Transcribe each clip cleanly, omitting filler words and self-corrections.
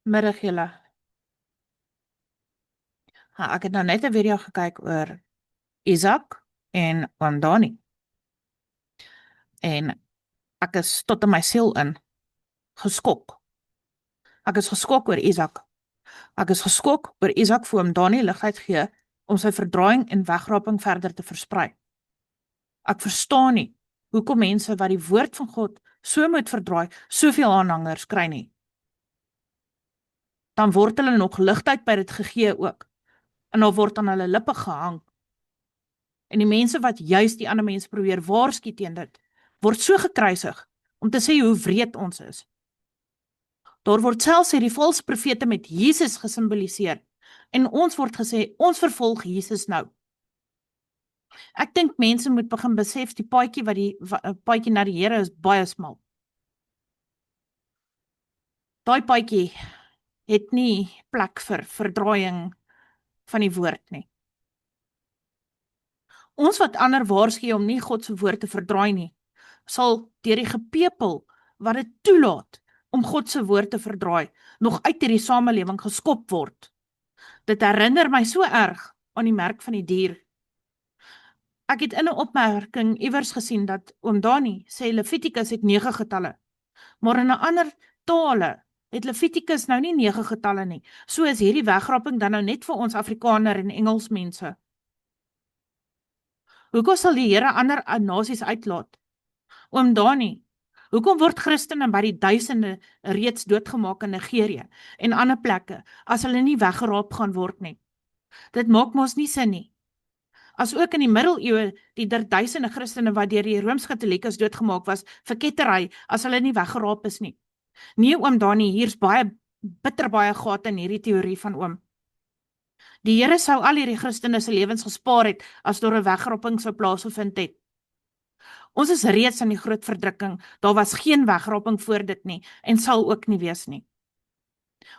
Middag julle. Ek het nou net 'n video gekyk oor Isak en oom Dani. En ek is tot in my siel in geskok. Ek is geskok oor Isak. Ek is geskok oor Isak vir oom Dani ligheid gee om sy verdraaiing en wegraping verder te versprei. Ek verstaan nie hoekom mense wat die woord van God so moet verdraai, soveel aanhangers kry nie. Dan word hulle nog ligheid by dit gegee ook. En dan word aan hulle lippe gehang. En die mense wat juist die ander mense probeer waarsku teen dit, word so gekruisig om te sê hoe wreed ons is. Daar word selfs die valse profete met Jesus gesimboliseer en ons word gesê ons vervolg Jesus nou. Ek dink mense moet begin besef die paadjie na die Here is baie smal. Daai paadjie het nie plek vir verdraaiing van die woord nie. Ons wat ander waarsku om nie God se woord te verdraai nie, sal deur die gepepel wat dit toelaat om God se woord te verdraai, nog uit hierdie samelewing geskop word. Dit herinner my so erg aan die merk van die dier. Ek het in 'n opmerking iewers gesien dat oom Dani sê Levitikus het 9 getalle, maar in 'n ander tale het Levitikus nou nie 9 getalle nie. So is hierdie wegraping dan nou net vir ons Afrikaner en Engels mense. Hoekom sal die Here ander nasies uitlaat? Oom Dani, hoekom word Christene by die duisende reeds doodgemaak in Nigerië en ander plekke as hulle nie weggeraap gaan word nie? Dit maak mos nie sin nie. As ook in die middeleeue die duisende Christene wat deur die Rooms-Katoliekes doodgemaak was vir kettery as hulle nie weggeraap is nie. Nee oom Dani, hier's bitter baie gate in hierdie teorie van oom. Die Here sou al hierdie Christene se lewens gespaar het as daar 'n wegraping sou plaasgevind het. Ons is reeds in die groot verdrukking, daar was geen wegraping voor dit nie, en sal ook nie wees nie.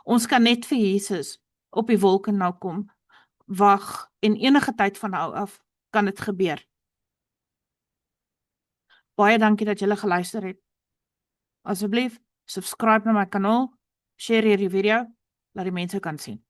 Ons kan net vir Jesus op die wolke nou kom, wag, en enige tyd van nou af kan dit gebeur. Baie dankie dat julle geluister het. Asseblief, subscribe na my kanaal, share hierdie video, laat die mense kan sien.